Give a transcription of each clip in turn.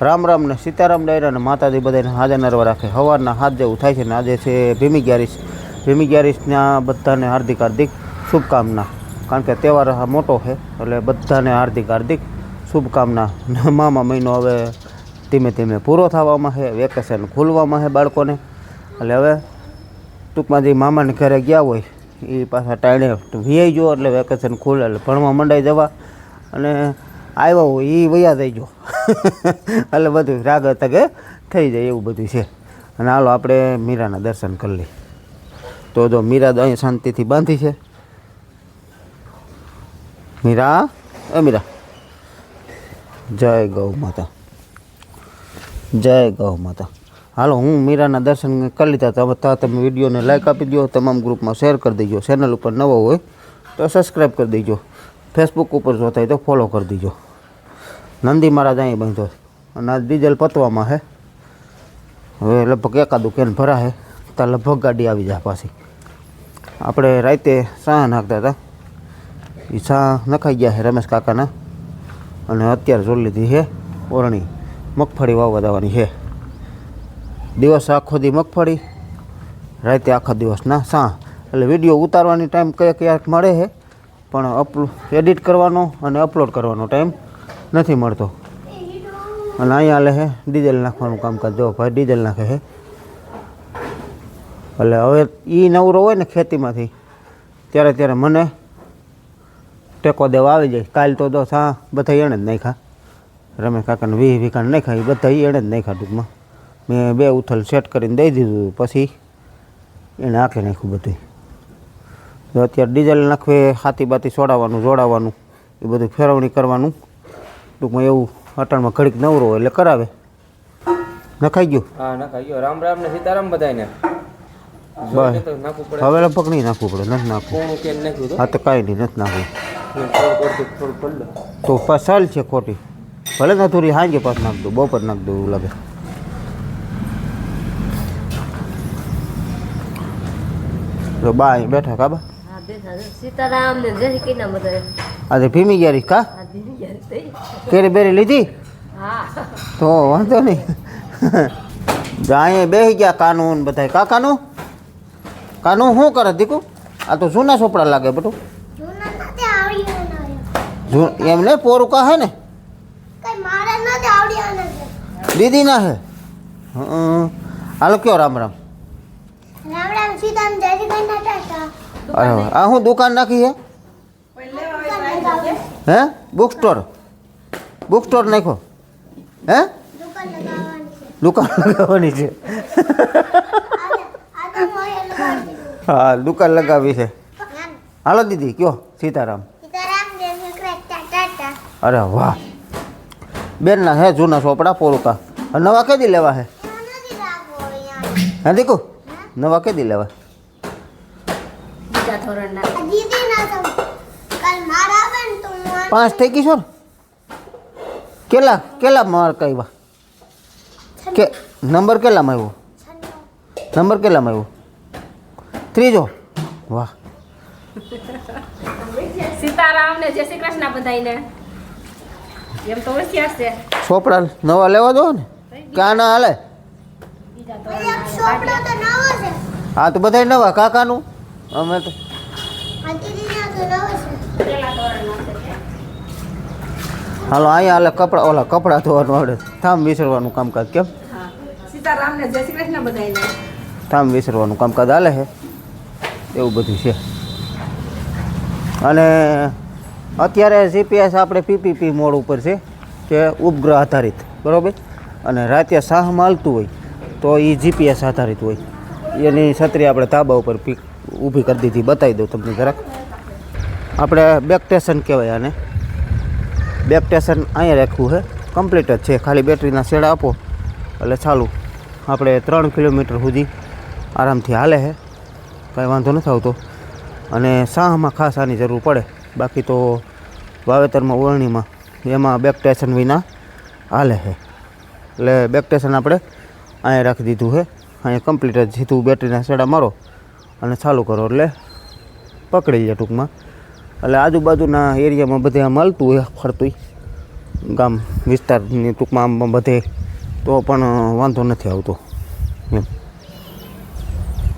રામ રામ ને સીતારામ ડાયરા ને માતાજી બધાને હાજર નરવા રાખે. સવારના હાથ જેવું થાય છે ને આજે છે ભીમી ગ્યારીસના બધાને હાર્દિક હાર્દિક શુભકામના. કારણ કે તહેવાર મોટો છે એટલે બધાને હાર્દિક હાર્દિક શુભકામના. મામા મહિનો હવે ધીમે ધીમે પૂરો થવામાં છે, વેકેશન ખુલવામાં છે બાળકોને. એટલે હવે ટૂંકમાં જે મામાને ઘરે ગયા હોય એ પાછા ટાણે વિયાઈ જો એટલે વેકેશન ખુલે એટલે ભણવા મંડાઈ જવા, અને આવ્યા હોય એ વયા થઈ જો એટલે બધું રાગ તગે થઈ જાય એવું બધું છે. અને હાલો આપણે મીરાના દર્શન કરી લઈએ. તો જો મીરા અહીં શાંતિથી બાંધી છે. મીરા મીરા, જય ગૌ માતા, જય ગૌ માતા. હાલો હું મીરાના દર્શન કરી લીધા. તમે વિડીયોને લાઈક આપી દો, તમામ ગ્રુપમાં શેર કરી દેજો. ચેનલ ઉપર નવો હોય તો સબસ્ક્રાઈબ કરી દેજો. ફેસબુક ઉપર જોતા હોય તો ફોલો કરી દેજો. નંદી મહારાજ અહીં બાંધો અને આ ડીઝલ પતવામાં છે. હવે લગભગ એકાદું કેન ભરા છે ત્યાં લગભગ ગાડી આવી જાય પાછી. આપણે રાતે ચા નાખતા હતા, એ ચા નખાઈ ગયા છે રમેશ કાકાના. અને અત્યારે જોઈ લીધી છે ઓરણી, મગફળી વાવવા દેવાની છે. દિવસ આખો દી મગફળી, રાતે આખા દિવસના ચા. એટલે વિડીયો ઉતારવાની ટાઈમ ક્યાંક મળે છે, પણ એડિટ કરવાનો અને અપલોડ કરવાનો ટાઈમ નથી મળતો. અને અહીંયા હાલે છે ડીઝલ નાખવાનું કામકાજ. જો ભાઈ ડીઝલ નાખે છે. એટલે હવે એ નવરો હોય ને ખેતીમાંથી ત્યારે ત્યારે મને ટેકો દેવા આવી જાય. કાલ તો દો સા બધા એણે જ નાખ્યા, રમેશ કાકાને 20 વીઘાને નાખ્યા, એ બધા એણે જ નાખ્યા. ટૂંકમાં મેં 2 ઉથલ સેટ કરીને દઈ દીધું, પછી એણે આંખે નાખ્યું બધું. તો અત્યારે ડીઝલ નાખવે, હાથી બાતી સોડાવવાનું, જોડાવવાનું, એ બધું ફેરવણી કરવાનું. ટૂંકમાં એવું અટાણમાં ઘડીક નવરો હોય એટલે કરાવે. નખાઈ ગયું? હા નખાઈ ગયો. રામ રામ ને સીતારામ બધાને. બસ હવે લગભગ નહીં નાખવું પડે, નથી નાખવું. હા તો કાંઈ નહીં, નથી નાખવું તો પાછ ચાલ છે ખોટી. ભલે ને થોડી હાંજે પાસ નાખ દઉં, બપોર નાખ દઉં એવું લાગે. તો બા અહીં બેઠા કાબા. સીતારામ ને જય શ્રી કૃષ્ણ બધા. આજે ભીમી ગ્યારી કા કેરી બેરી લીધી? તો વાંધો નહીં. અહીંયા બેસી ગયા કાનૂન બધા. કાકાનું કાનું શું કરે દીકુ? આ તો જૂના ચોપડા લાગે બધું. એમ ને પોરું કા હે ને દીદી ના હે. હાલો કયો રામ રામ. અરે આ હું દુકાન નાખી હે? હે બુક સ્ટોર નાખો હે? દુકાન લગાવવાની છે. હા દુકાન લગાવી છે. હાલો દીદી કયો સીતારામ. અરે વાહ, બેન ના હે જૂના ચોપડા પોરુકા. નવા કેદી લેવા હે? હે દીકુ નવા કેદી લેવા? 5 થઈ ગઈ છો ને? કેટલા માર્ક આવ્યા? કે નંબર કેટલામાં આવ્યો? નંબર કેટલામાં આવ્યો? 3. વાહ. સીતારામ ને જય શ્રી કૃષ્ણ બધાને. એમ તો હોશિયાર છે. ચોપડા નવા લેવા દો ને, ક્યાં ના હાલે? હા તો બધા નવા. કાકાનું અમે તો હાલો અહીંયા હાલે કપડા, ઓલા કપડા ધોવાનું આવડે, થામ વિસરવાનું કામકાજ. કેમ? સીતારામ ને જય શ્રી કૃષ્ણ બધાને. થામ વિસરવાનું કામકાજ હાલે છે, એવું બધું છે. અને અત્યારે જીપીએસ આપણે પીપીપી મોડ ઉપર છે કે ઉપગ્રહ આધારિત, બરાબર. અને રાતે સાહ માલતું હોય તો એ જીપીએસ આધારિત હોય. એની છત્રી આપણે ધાબા ઉપર ઊભી કરી દીધી, બતાવી દઉં તમને જરાક. આપણે બેક સ્ટેશન કહેવાય આને. બેક સ્ટેશન અહીંયા રાખવું છે, કમ્પ્લીટ જ છે. ખાલી બેટરીના શેડા આપો એટલે ચાલુ. આપણે 3 કિલોમીટર સુધી આરામથી હાલે છે, કાંઈ વાંધો નથી આવતો. અને સાહમાં ખાસ આની જરૂર પડે, બાકી તો વાવેતરમાં ઓરણીમાં એમાં બેક સ્ટેશન વિના હાલે છે. એટલે બેક સ્ટેશન આપણે અહીંયા રાખી દીધું છે. અહીંયા કમ્પ્લીટ જ સીધું બેટરીના શેડા મારો અને ચાલુ કરો એટલે પકડી લે ટૂંકમાં. એટલે આજુબાજુના એરિયામાં બધે મળતું હોય ફરતું. ગામ વિસ્તારની ટૂંકમાં આમ બધે તો પણ વાંધો નથી આવતો એમ.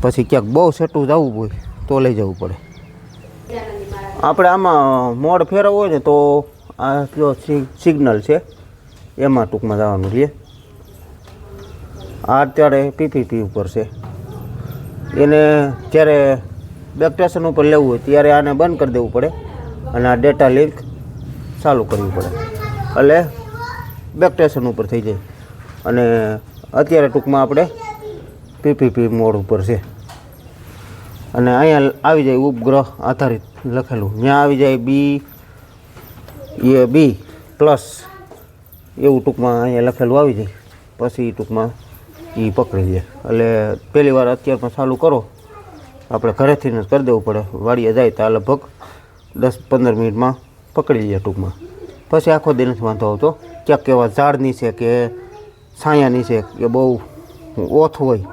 પછી ક્યાંક બહુ સેટું જવું હોય તો લઈ જવું પડે. આપણે આમાં મોડ ફેરવવો હોય ને તો આ જો સિગ્નલ છે એમાં ટૂંકમાં જવાનું રહીએ. આ અત્યારે પીપીપી ઉપર છે. એને જ્યારે બેક સ્ટેશન ઉપર લેવું હોય ત્યારે આને બંધ કરી દેવું પડે અને આ ડેટા લિંક ચાલુ કરવી પડે એટલે બેક સ્ટેશન ઉપર થઈ જાય. અને અત્યારે ટૂંકમાં આપણે પીપીપી મોડ ઉપર છે અને અહીંયા આવી જાય ઉપગ્રહ આધારિત લખેલું. ત્યાં આવી જાય બી પ્લસ એવું ટૂંકમાં અહીંયા લખેલું આવી જાય. પછી ટૂંકમાં એ પકડી લે એટલે પહેલી વાર અત્યારમાં ચાલુ કરો આપણે ઘરેથી જ કરી દેવું પડે. વાડીએ જાય તો લગભગ 10-15 મિનિટમાં પકડી લે ટૂંકમાં. પછી આખો દી નથી વાંધો આવતો. ક્યાંક એવા ઝાડની છે કે છાયાની છે કે બહુ ઓથ હોય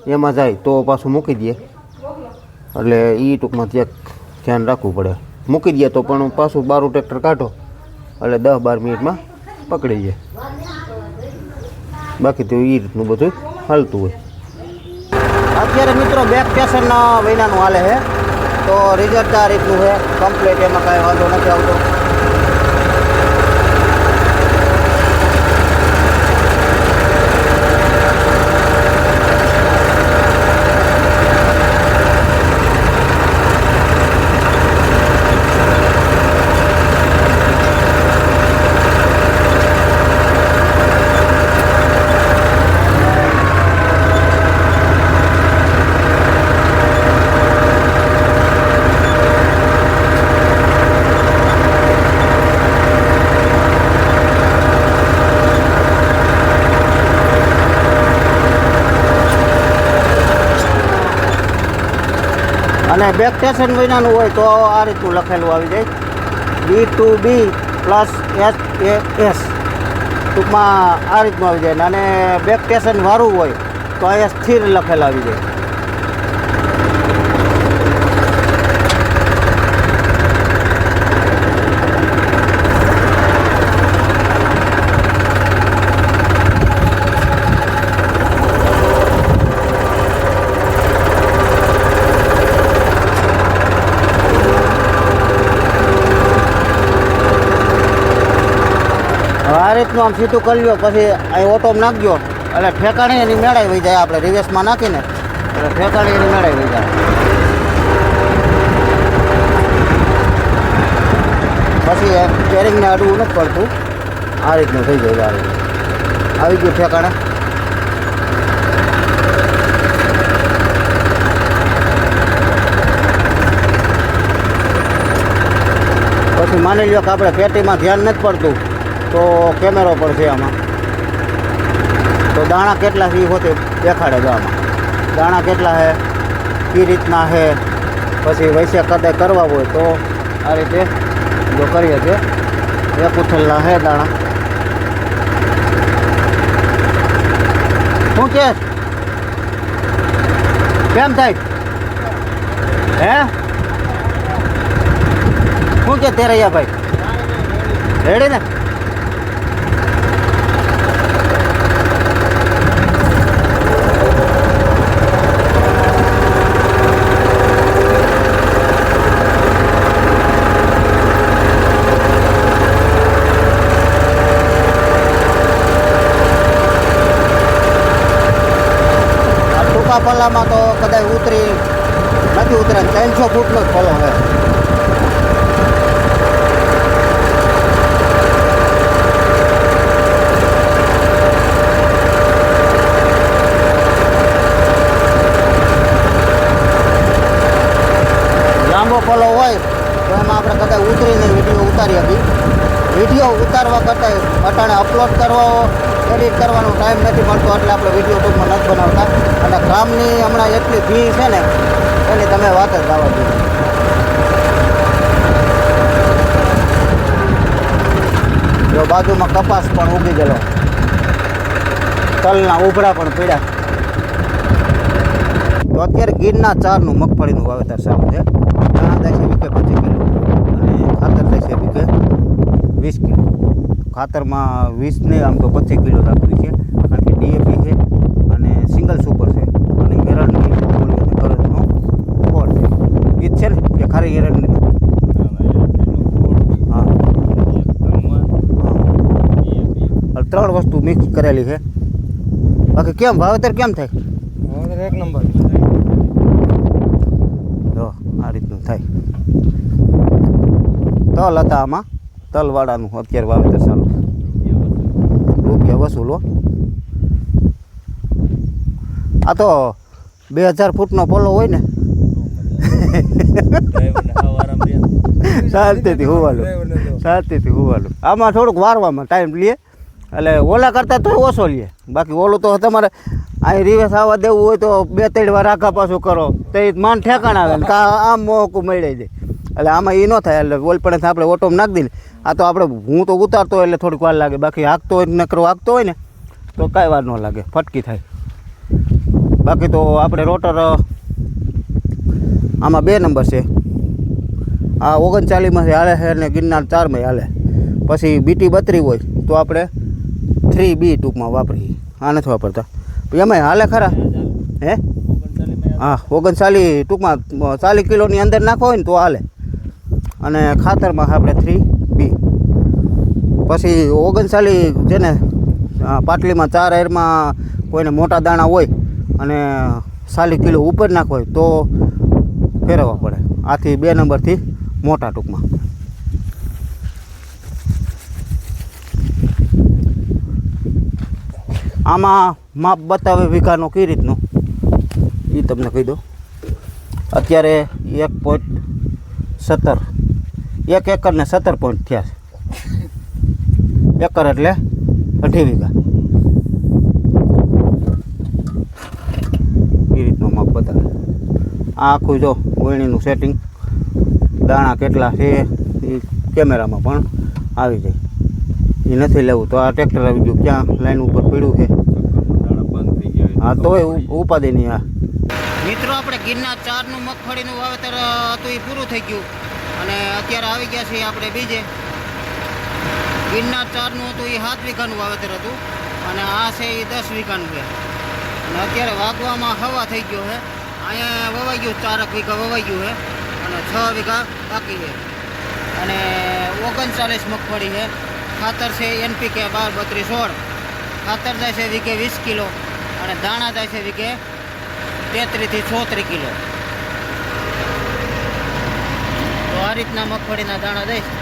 એમાં જાય તો પાછું મૂકી દે એટલે એ ટૂંકમાં ત્યાં ધ્યાન રાખવું પડે. મૂકી દે તો પણ પાછું બારું ટ્રેક્ટર કાઢો એટલે 10-12 મિનિટમાં પકડી જાય. બાકી તો એ રીતનું બધું હાલતું હોય. અત્યારે મિત્રો બેક સ્ટેશન મહિનાનું હાલે છે તો રિઝલ્ટ આ રીતનું છે કમ્પ્લીટ. એમાં કાંઈ વાંધો નથી આવતો. અને બેક સ્ટેશન વિનાનું હોય તો આ રીતનું લખેલું આવી જાય B2B પ્લસ SAS ટૂંકમાં આ રીતનું આવી જાય. અને બેક સ્ટેશન વાળું હોય તો અહીંયા સ્થિર લખેલું આવી જાય. આ રીતનું આમ સીધું કરી લો પછી અહીં ઓટો નાખજો એટલે ઠેકાણે એની મેળાઈ વહી જાય. આપણે રિવેસમાં નાખીને એટલે ઠેકાણે એની મેળાઈ વહી જાય. પછી સ્ટેરિંગને અડવું નથી પડતું. આ રીતનું થઈ જાય. આ રીતે આવી ગયું ઠેકાણે. પછી માની લો કે આપણે પેટીમાં ધ્યાન નથી પડતું તો કેમેરો પર છે આમાં તો દાણા કેટલા છે એ હોતે દેખાડે છે. આમાં દાણા કેટલા છે કઈ રીતના છે. પછી વૈસે કદાચ કરવા હોય તો આ રીતે જો કરીએ છીએ એક ઉથેલના છે દાણા. શું કે કેમ થાય હે શું કે તેરૈયા ભાઈ રેડી ને? પલ્લામાં તો કદાચ નથી ઉતરે. 300 ફૂટનો જ પલ્લો છે. લાંબો પલ્લો હોય તો એમાં આપણે કદાચ ઉતરીને વિડીયો ઉતારી શકીએ. વિડીયો ઉતારવા કરતાં અટાણે અપલોડ કરવો એડિટ કરવાનો ટાઈમ નથી મળતો એટલે આપણે વિડીયો ટૂંકમાં નથી બનાવતા. અને ગ્રામની હમણાં એટલી ભીડ છે ને એની તમે વાત જ આવવા દો. જો બાજુમાં કપાસ પણ ઉગી ગયેલો, તલના ઉભરા પણ પીડ્યા. તો અત્યારે ગીરના 4નું મગફળીનું વાવેતર ચાલુ છે. દાણા થાય છે વીઘે 25 કિલો અને ખાતર થાય છે વીઘે 20 કિલો. ખાતરમાં 20 ને આમ તો 25 કિલો રાખવી છે, કારણ કે ડીએપી છે અને સિંગલ સુપર છે અને એરંડની થોડી અને કરજનો ખોળ છે. એ જ છે ને કે ખાલી એરંડની? હા હા 3 વસ્તુ મિક્સ કરેલી છે. બાકી કેમ વાવેતર કેમ થાય? એક નંબર. જો આ રીતનું થાય. તલ હતા આમાં, તલવાળાનું અત્યારે વાવેતર ચાલુ. રૂપિયા વસૂલો. આ તો 2000 ફૂટનો પોલો હોય ને શાંતિથી હોવાનું. આમાં થોડુંક વારવામાં ટાઈમ લે, એટલે ઓલા કરતાં તો ઓછો લે. બાકી ઓલું તો તમારે અહીં રિવેસ આવવા દેવું હોય તો 2-3 વાર આખા પાછું કરો તો એ માન ઠેકાણ આવે ને કાં આમ મોકું મળી જાય. એટલે આમાં એ ન થાય. એટલે ઓલપણે આપણે ઓટોમાં નાખી દઈએ. આ તો આપણે હું તો ઉતારતો હોય એટલે થોડીક વાર લાગે, બાકી હાંકતો હોય નકરો હાંકતો હોય ને તો કાંઈ વાર ન લાગે, ફટકી થાય. બાકી તો આપણે રોટર આમાં 2 નંબર છે. આ 39માં હાલે છે અને ગિરનાર 4માં હાલે. પછી BT 32 હોય તો આપણે 3B ટૂંકમાં વાપરીએ. આ નથી વાપરતા. એમાંય હાલે ખરા હે? હા 39 ટૂંકમાં 40 કિલોની અંદર નાખો હોય ને તો હાલે. અને ખાતરમાં આપણે 3B. પછી 39 છે ને પાટલીમાં 4 એરમાં કોઈને મોટા દાણા હોય અને 40 કિલો ઉપર નાખો હોય તો ફેરવવા પડે. આથી 2 નંબરથી મોટા ટૂંકમાં. આમાં માપ બતાવે વીઘાનો કઈ રીતનું એ તમને કહી દો. અત્યારે 1.17 1 એકરને 17 પોઈન્ટ થયા છે. એકર એટલે 2.5 વીઘા. એ રીતનું માપ બતાવે. આ આખું જો વણીનું સેટિંગ, દાણા કેટલા છે એ કેમેરામાં પણ આવી જાય. એ નથી લેવું તો આ ટ્રેક્ટર આવી ગયું, ક્યાં લાઈન ઉપર પડ્યું છે. હા તોય ઉપાધિ નહીં. આ મિત્રો આપણે ગિરનાર 4નું મગફળીનું વાવેતર હતું એ પૂરું થઈ ગયું અને અત્યારે આવી ગયા છીએ આપણે બીજે. ગિરનાર 4નું હતું એ 7 વીઘાનું વાવેતર હતું અને આ છે એ 10 વીઘાનું છે. અને અત્યારે વાગવામાં હવા થઈ ગયો છે. અહીંયા વવાઈ ગયું 4 વીઘા વવાઈ ગયું છે અને 6 વીઘા બાકી છે. અને 39 મગફળી છે. ખાતર છે NPK 12-32-16. ખાતર જાય છે વીઘે 20 કિલો અને દાણા જાય છે વીઘે 33 થી 36 કિલો. તો આ રીતના મગફળીના દાણા જાય છે.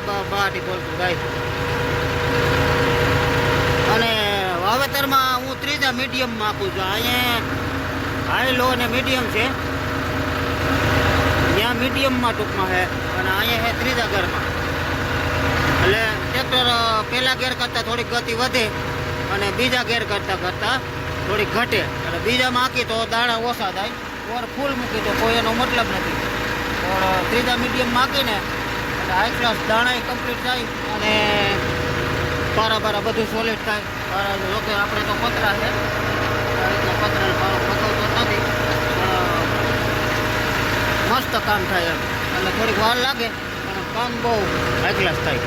એકલું બાટી બોલતું ગાય. અને વાવેતરમાં હું 3જા મીડિયમમાં આપું છું. અહીંયા હાઈ લો અને મીડિયમ છે. ત્યાં મીડિયમમાં ટૂંકમાં છે અને અહીંયા છે 3જા ગેરમાં. એટલે ટ્રેક્ટર પહેલા ગેર કરતાં થોડીક ગતિ વધે અને બીજા ગેર કરતાં થોડીક ઘટે. એટલે બીજામાં આંકી તો દાણા ઓછા થાય, ઓર ફૂલ મૂકી તો કોઈ એનો મતલબ નથી. પણ 3જા મીડિયમમાં આંકીને એટલે હાઈ ક્લાસ દાણા કમ્પ્લીટ થાય અને પારા બધું સોલિડ થાય. જોકે આપણે તો પતરા છે, આ રીતના પતરાને પારો પકવતો નથી પણ મસ્ત કામ થાય એમ. એટલે થોડીક વાર લાગે પણ કામ બહુ હાઈ ક્લાસ થાય.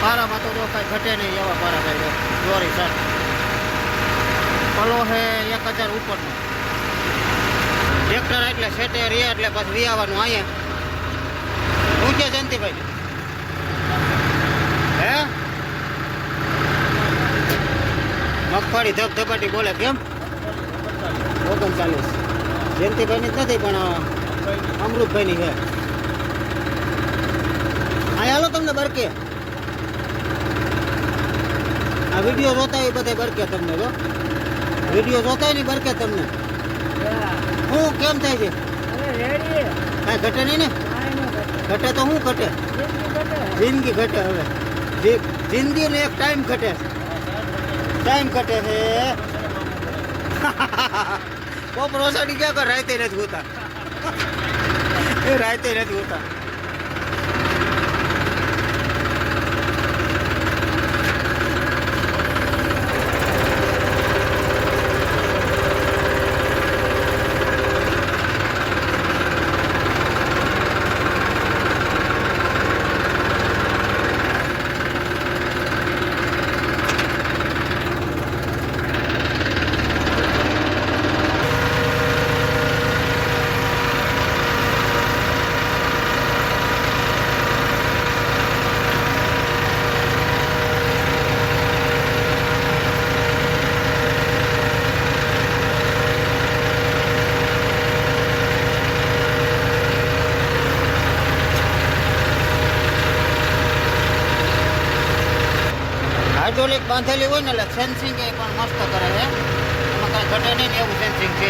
પારામાં તો કાંઈ ઘટે નહીં એવા પારા થાય. જોરી સર પલો છે 1000 ઉપરનો. ટ્રેક્ટર એટલે સેટે રહ્યા એટલે પાછું વિયાવાનું. અહીંયા શું છે જયંતિભાઈ? હે મગફળી ધબધબાટી બોલે કેમ? 39 જયંતિભાઈની જ નથી પણ અમૃતભાઈની છે. અહીંયા હાલો તમને બરકે. આ વિડીયો જોતા હોય બધા બરકે તમને. જો વિડીયો જોતા હોય ને બરકે તમને. હું કેમ થાય છે? કાંઈ ઘટે નહીં ને? ઘટે તો શું ઘટે? જિંદગી ઘટે હવે. જિંદગીનો એક ટાઈમ ઘટે. ટાઈમ ઘટે છે. કોપ રોસાડી ક્યાં કર રાતે નથી હોતા. એ રાતે નથી હોતા. હાઇડ્રોલિક બાંધેલી હોય ને એટલે સેન્સિંગ એ પણ મસ્ત કરે છે. એમાં કાંઈ ઘટે નહીં ને એવું સેન્સિંગ છે.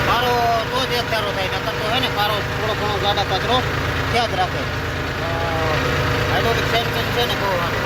પારો તો જ એક ધારો થાય. નકર તો હોય ને પારો થોડો ઘણો જાડા કચરો ત્યાં જ રાખે. હાઇડ્રોલિક સેન્સિંગ છે ને બહુ સારું.